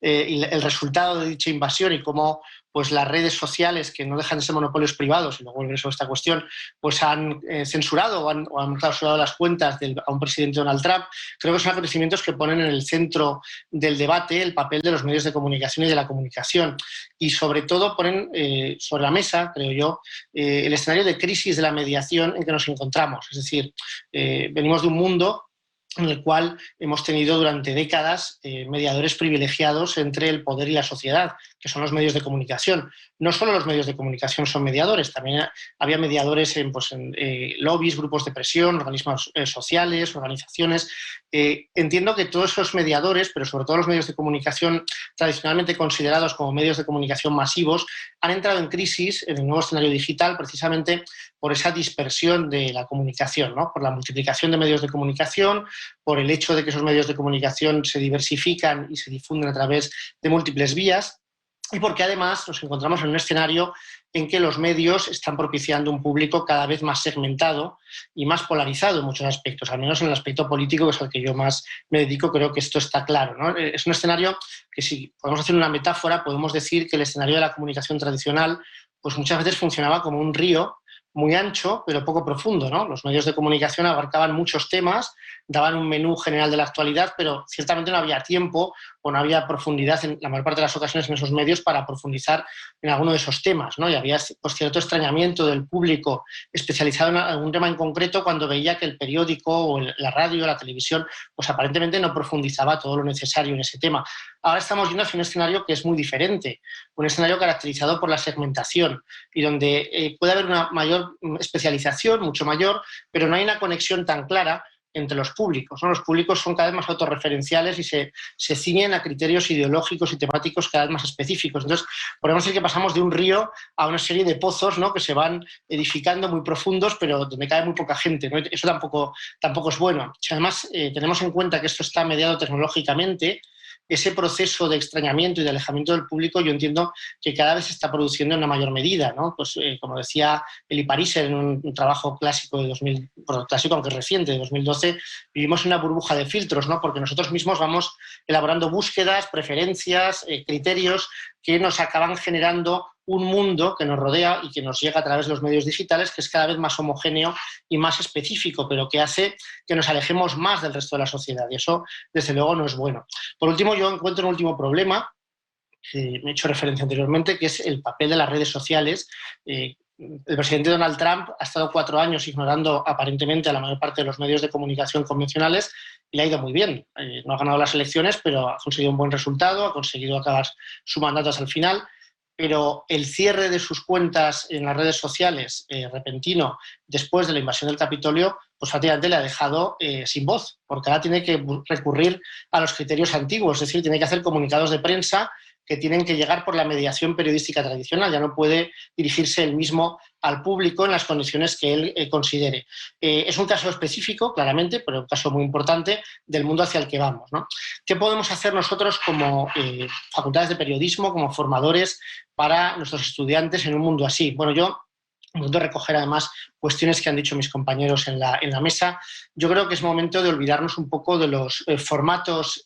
el resultado de dicha invasión y cómo pues las redes sociales, que no dejan de ser monopolios privados, y luego volveré sobre esta cuestión, pues han censurado o han clausurado las cuentas a un presidente Donald Trump. Creo que son acontecimientos que ponen en el centro del debate el papel de los medios de comunicación y de la comunicación. Y sobre todo ponen sobre la mesa, creo yo, el escenario de crisis de la mediación en que nos encontramos. Es decir, venimos de un mundo en el cual hemos tenido durante décadas mediadores privilegiados entre el poder y la sociedad, que son los medios de comunicación. No solo los medios de comunicación son mediadores, también había mediadores en lobbies, grupos de presión, organismos sociales, organizaciones. Entiendo que todos esos mediadores, pero sobre todo los medios de comunicación tradicionalmente considerados como medios de comunicación masivos, han entrado en crisis en el nuevo escenario digital precisamente por esa dispersión de la comunicación, ¿no? Por la multiplicación de medios de comunicación, por el hecho de que esos medios de comunicación se diversifican y se difunden a través de múltiples vías, y porque además nos encontramos en un escenario en que los medios están propiciando un público cada vez más segmentado y más polarizado en muchos aspectos, al menos en el aspecto político, que es al que yo más me dedico. Creo que esto está claro, ¿no? Es un escenario que, si podemos hacer una metáfora, podemos decir que el escenario de la comunicación tradicional pues muchas veces funcionaba como un río muy ancho, pero poco profundo, ¿no? Los medios de comunicación abarcaban muchos temas, daban un menú general de la actualidad, pero ciertamente no había tiempo o no había profundidad en la mayor parte de las ocasiones en esos medios para profundizar en alguno de esos temas, ¿no? Y había pues, cierto extrañamiento del público especializado en algún tema en concreto cuando veía que el periódico o la radio o la televisión pues aparentemente no profundizaba todo lo necesario en ese tema. Ahora estamos yendo hacia un escenario que es muy diferente, un escenario caracterizado por la segmentación y donde puede haber una mayor especialización, mucho mayor, pero no hay una conexión tan clara entre los públicos, ¿no? Los públicos son cada vez más autorreferenciales y se ciñen a criterios ideológicos y temáticos cada vez más específicos. Entonces, podemos decir que pasamos de un río a una serie de pozos, ¿no? Que se van edificando muy profundos, pero donde cae muy poca gente, ¿no? Eso tampoco es bueno. Si además tenemos en cuenta que esto está mediado tecnológicamente, ese proceso de extrañamiento y de alejamiento del público yo entiendo que cada vez se está produciendo en una mayor medida, ¿no? Pues, como decía Eli Pariser en un trabajo clásico clásico aunque reciente, de 2012, vivimos en una burbuja de filtros, ¿no? Porque nosotros mismos vamos elaborando búsquedas, preferencias, criterios que nos acaban generando un mundo que nos rodea y que nos llega a través de los medios digitales, que es cada vez más homogéneo y más específico, pero que hace que nos alejemos más del resto de la sociedad, y eso, desde luego, no es bueno. Por último, yo encuentro un último problema, que me he hecho referencia anteriormente, que es el papel de las redes sociales, el presidente Donald Trump ha estado 4 años ignorando aparentemente a la mayor parte de los medios de comunicación convencionales y le ha ido muy bien. No ha ganado las elecciones, pero ha conseguido un buen resultado, ha conseguido acabar su mandato hasta el final. Pero el cierre de sus cuentas en las redes sociales repentino después de la invasión del Capitolio, pues prácticamente le ha dejado sin voz, porque ahora tiene que recurrir a los criterios antiguos, es decir, tiene que hacer comunicados de prensa que tienen que llegar por la mediación periodística tradicional, ya no puede dirigirse él mismo al público en las condiciones que él considere. Es un caso específico, claramente, pero un caso muy importante del mundo hacia el que vamos, ¿no? ¿Qué podemos hacer nosotros como facultades de periodismo, como formadores para nuestros estudiantes en un mundo así? Bueno, yo intento recoger además cuestiones que han dicho mis compañeros en la mesa. Yo creo que es momento de olvidarnos un poco de los formatos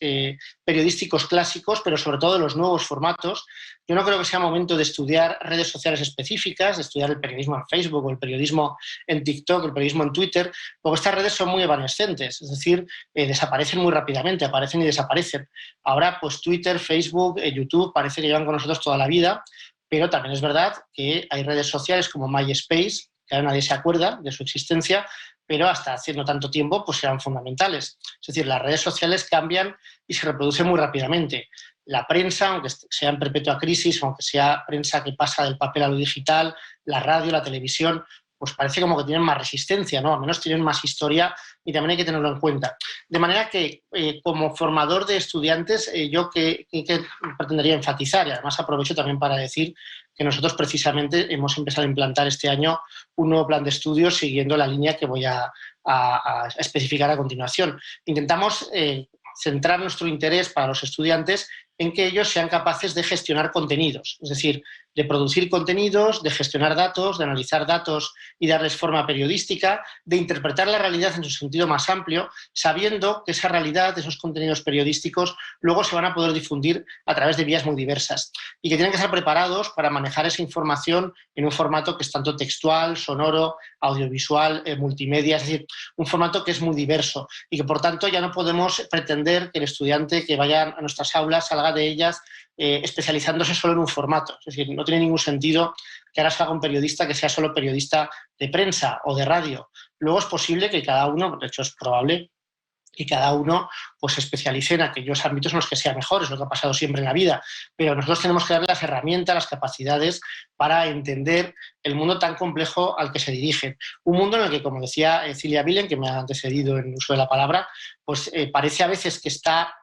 periodísticos clásicos, pero sobre todo de los nuevos formatos. Yo no creo que sea momento de estudiar redes sociales específicas, de estudiar el periodismo en Facebook o el periodismo en TikTok, el periodismo en Twitter, porque estas redes son muy evanescentes, es decir, desaparecen muy rápidamente, aparecen y desaparecen. Ahora, pues Twitter, Facebook, YouTube parece que llevan con nosotros toda la vida, pero también es verdad que hay redes sociales como MySpace, que ahora nadie se acuerda de su existencia, pero hasta hace no tanto tiempo pues eran fundamentales. Es decir, las redes sociales cambian y se reproducen muy rápidamente. La prensa, aunque sea en perpetua crisis, aunque sea prensa que pasa del papel a lo digital, la radio, la televisión, pues parece como que tienen más resistencia, ¿no? Al menos tienen más historia y también hay que tenerlo en cuenta. De manera que, como formador de estudiantes, yo que pretendería enfatizar, y además aprovecho también para decir que nosotros precisamente hemos empezado a implantar este año un nuevo plan de estudios siguiendo la línea que voy a especificar a continuación. Intentamos centrar nuestro interés para los estudiantes en que ellos sean capaces de gestionar contenidos, es decir, de producir contenidos, de gestionar datos, de analizar datos y darles forma periodística, de interpretar la realidad en su sentido más amplio, sabiendo que esa realidad, esos contenidos periodísticos, luego se van a poder difundir a través de vías muy diversas y que tienen que estar preparados para manejar esa información en un formato que es tanto textual, sonoro, audiovisual, multimedia, es decir, un formato que es muy diverso y que, por tanto, ya no podemos pretender que el estudiante que vaya a nuestras aulas salga de ellas especializándose solo en un formato. Es decir, no tiene ningún sentido que ahora salga un periodista que sea solo periodista de prensa o de radio. Luego es posible que cada uno, de hecho es probable, que cada uno pues, se especialice en aquellos ámbitos en los que sea mejor, es lo que ha pasado siempre en la vida. Pero nosotros tenemos que darle las herramientas, las capacidades para entender el mundo tan complejo al que se dirigen. Un mundo en el que, como decía Cilia Villen, que me ha antecedido en el uso de la palabra, pues parece a veces que está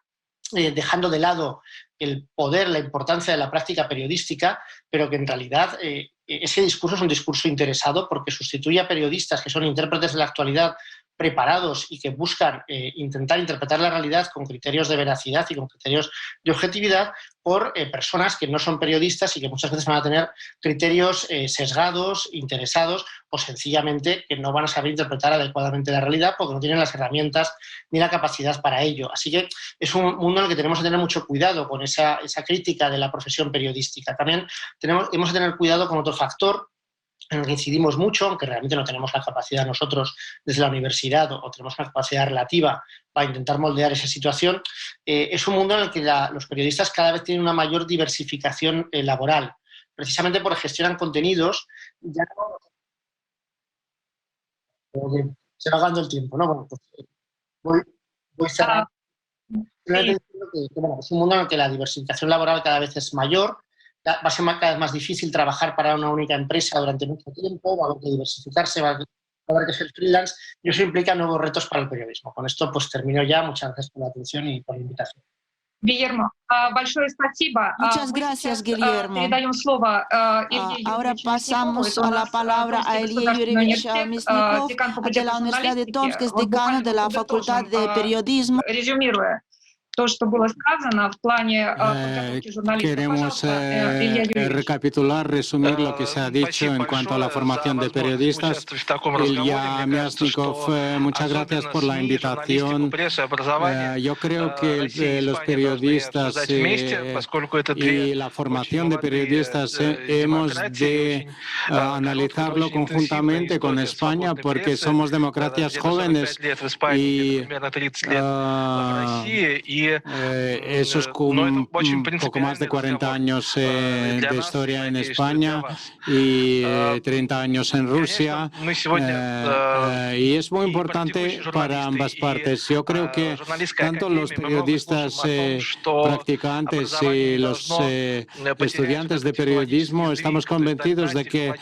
dejando de lado el poder, la importancia de la práctica periodística, pero que en realidad ese discurso es un discurso interesado porque sustituye a periodistas que son intérpretes de la actualidad preparados y que buscan intentar interpretar la realidad con criterios de veracidad y con criterios de objetividad por personas que no son periodistas y que muchas veces van a tener criterios sesgados, interesados o sencillamente que no van a saber interpretar adecuadamente la realidad porque no tienen las herramientas ni la capacidad para ello. Así que es un mundo en el que tenemos que tener mucho cuidado con esa crítica de la profesión periodística. También hemos de tener cuidado con otro factor en el que incidimos mucho, aunque realmente no tenemos la capacidad nosotros desde la universidad o tenemos una capacidad relativa para intentar moldear esa situación, es un mundo en el que los periodistas cada vez tienen una mayor diversificación laboral, precisamente porque gestionan contenidos. Ya no, se va acabando el tiempo, ¿no? Bueno, pues voy cerrando. Es un mundo en el que la diversificación laboral cada vez es mayor. Va a ser cada vez más difícil trabajar para una única empresa durante mucho tiempo, va a haber que diversificarse, va a haber que ser freelance, y eso implica nuevos retos para el periodismo. Con esto pues termino ya. Muchas gracias por la atención y por la invitación. Guillermo, Muchas gracias, Guillermo. Ahora pasamos a la palabra a Илья Юрьевич Мясников de la Universidad de Tomsk, que es decano de la Facultad de Periodismo. Queremos recapitular, resumir lo que se ha dicho en cuanto a la formación de periodistas. Илья Мясников, muchas gracias por la invitación. Yo creo que los periodistas y la formación de periodistas hemos de analizarlo conjuntamente con España porque somos democracias jóvenes y esos poco más de 40 años de historia en España y 30 años en Rusia, y es muy importante para ambas partes. Yo creo que tanto los periodistas practicantes y los estudiantes de periodismo estamos convencidos de que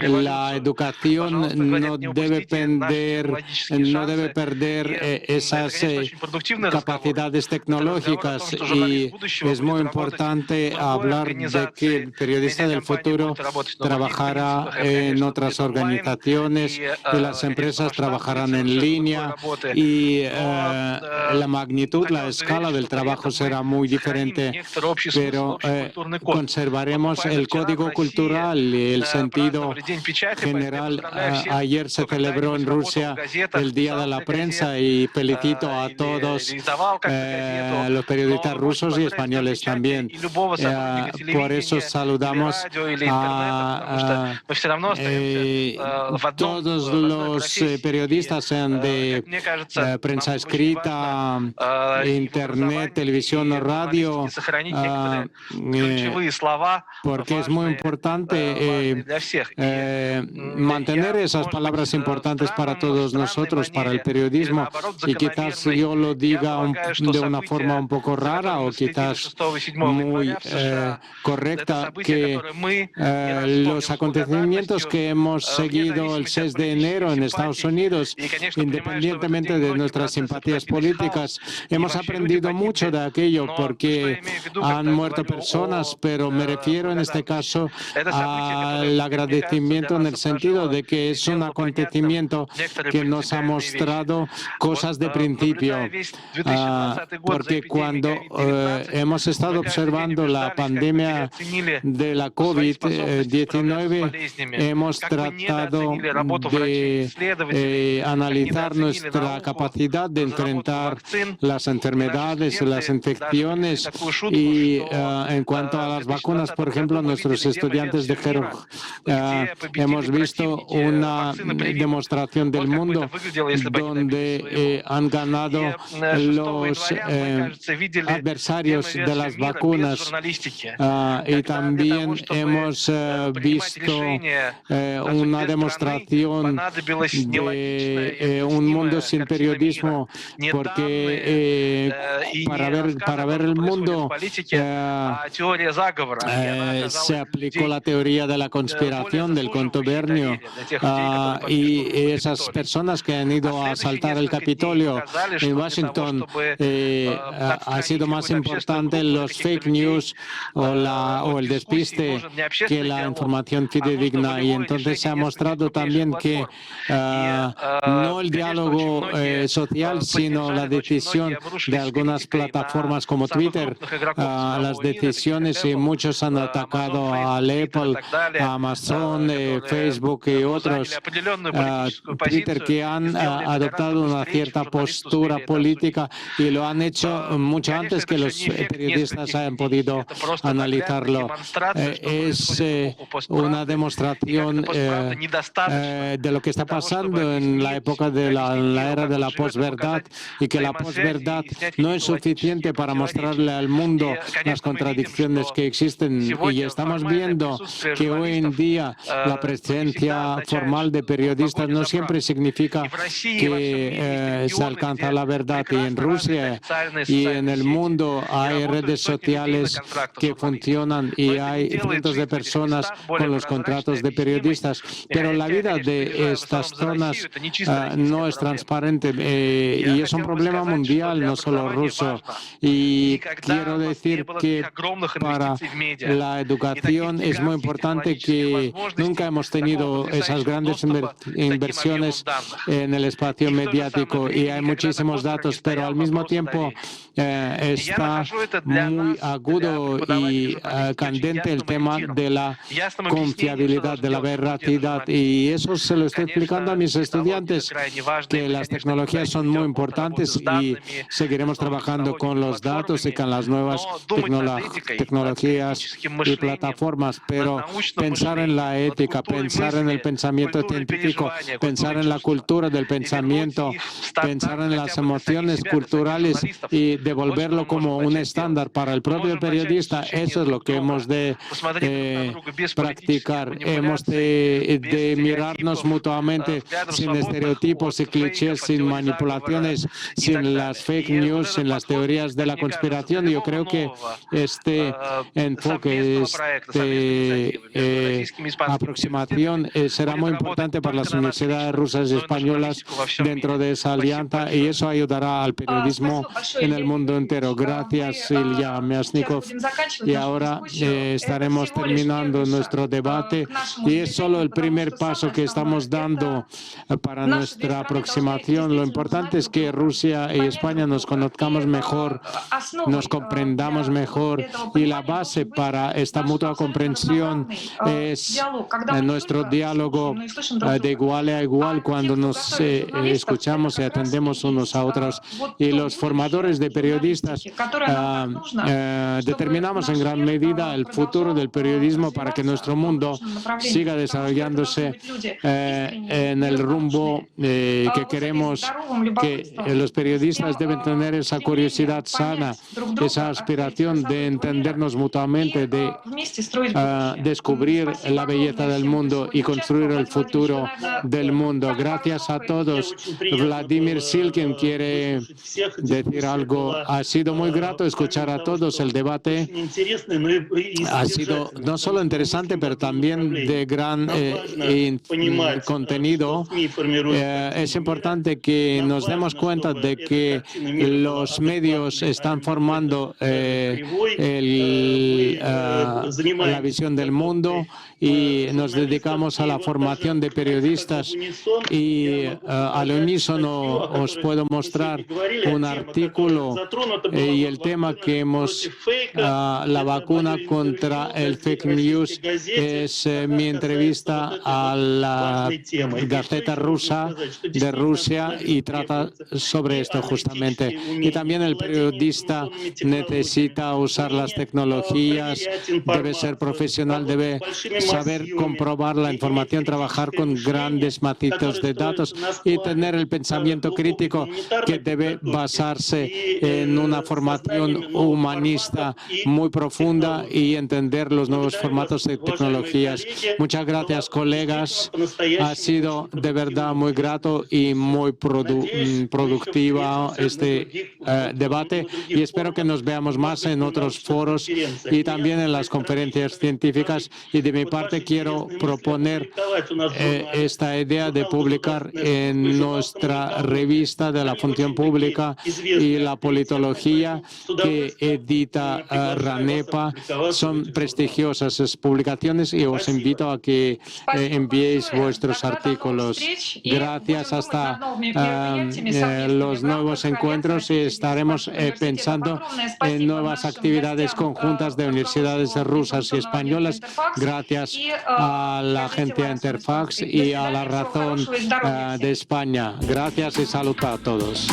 la educación no debe perder esas capacidades tecnológicas, y es muy importante hablar de que el periodista del futuro trabajará en otras organizaciones y las empresas trabajarán en línea, y la magnitud, la escala del trabajo será muy diferente, pero conservaremos el código cultural y el sentido general. Ayer se celebró en Rusia el Día de la Prensa y felicito a todos los periodistas rusos y españoles también. Por eso saludamos a todos los periodistas, sean de prensa escrita, internet, televisión o radio, porque es muy importante mantener esas palabras importantes para todos nosotros, para el periodismo, y quizás yo lo diga de una forma un poco rara o quizás muy correcta, que los acontecimientos que hemos seguido el 6 de enero en Estados Unidos, independientemente de nuestras simpatías políticas, hemos aprendido mucho de aquello, porque han muerto personas, pero me refiero en este caso al agradecimiento en el sentido de que es un acontecimiento que nos ha mostrado cosas de principio, porque cuando hemos estado observando la pandemia de la COVID-19, hemos tratado de analizar nuestra capacidad de enfrentar las enfermedades y las infecciones, y en cuanto a las vacunas, por ejemplo, nuestros estudiantes de hemos visto una demostración del mundo donde han ganado los adversarios de las vacunas, y también hemos visto una demostración de un mundo sin periodismo, porque para ver el mundo se aplicó la teoría de la conspiración, del contubernio, y esas personas que han ido a asaltar el Capitolio en Washington, ha sido más importante los fake news o el despiste que la información fidedigna, y entonces se ha mostrado también que no el diálogo social, sino la decisión de algunas plataformas como Twitter, las decisiones, y muchos han atacado a Apple, a Amazon, Facebook y otros, Twitter, que han adoptado una cierta postura política, y lo han hecho mucho antes que los periodistas hayan podido analizarlo. Es una demostración de lo que está pasando en la época de la era de la posverdad, y que la posverdad no es suficiente para mostrarle al mundo las contradicciones que existen, y estamos viendo que hoy en día la presencia formal de periodistas no siempre significa que se alcanza la verdad, y en Rusia y en el mundo hay redes sociales que funcionan y hay cientos de personas con los contratos de periodistas, pero la vida de estas zonas no es transparente, y es un problema mundial, no solo ruso. Y quiero decir que para la educación es muy importante que nunca hemos tenido esas grandes inversiones en el espacio mediático, y hay muchísimos datos, pero al mismo tiempo está muy agudo y candente el tema de la confiabilidad, de la veracidad, y eso se lo estoy explicando a mis estudiantes, que las tecnologías son muy importantes y seguiremos trabajando con los datos y con las nuevas tecnologías y plataformas, pero pensar en la ética, pensar en el pensamiento científico, pensar en la cultura del pensamiento, pensar en las emociones culturales y devolverlo como un estándar para el propio periodista. Eso es lo que hemos de practicar. Hemos de mirarnos mutuamente sin estereotipos y clichés, sin manipulaciones, sin las fake news, sin las teorías de la conspiración. Yo creo que este enfoque, aproximación será muy importante para las universidades rusas y españolas dentro de esa alianza, y eso ayudará al periodismo en el mundo entero. Gracias, Ilya Myasnikov. Y ahora estaremos terminando nuestro debate, y es solo el primer paso que estamos dando para nuestra aproximación. Lo importante es que Rusia y España nos conozcamos mejor, nos comprendamos mejor, y la base para esta mutua comprensión es nuestro diálogo de igual a igual, cuando nos escuchamos y atendemos unos a otros. Y los formadores de periodistas determinamos en gran medida el futuro del periodismo para que nuestro mundo siga desarrollándose en el rumbo que queremos. Que los periodistas deben tener esa curiosidad sana, esa aspiración de entendernos mutuamente, de descubrir la belleza del mundo y construir el futuro del mundo. Gracias a todos. Vladimir Silkin quiere decir algo. Ha sido muy grato escuchar a todos. El debate ha sido no solo interesante, pero también de gran contenido. Es importante que nos demos cuenta de que los medios están formando la visión del mundo, y nos dedicamos a la formación de periodistas, y al unísono os puedo mostrar un artículo y el tema que hemos, la vacuna contra el fake news, es mi entrevista a la Gaceta Rusa de Rusia, y trata sobre esto justamente. Y también el periodista necesita usar las tecnologías, debe ser profesional, debe saber comprobar la información, trabajar con grandes macitos de datos y tener el pensamiento crítico que debe basarse en una formación humanista muy profunda y entender los nuevos formatos de tecnologías. Muchas gracias, colegas. Ha sido de verdad muy grato y muy productiva este debate, y espero que nos veamos más en otros foros y también en las conferencias científicas. Y de mi parte quiero proponer esta idea de publicar en nuestra revista de la función pública y la politología que edita RANEPA. Son prestigiosas esas publicaciones, y os invito a que enviéis vuestros artículos. Gracias, hasta los nuevos encuentros, y estaremos pensando en nuevas actividades conjuntas de universidades rusas y españolas. Gracias a la agencia Interfax y a La Razón de España. Gracias y salud a todos.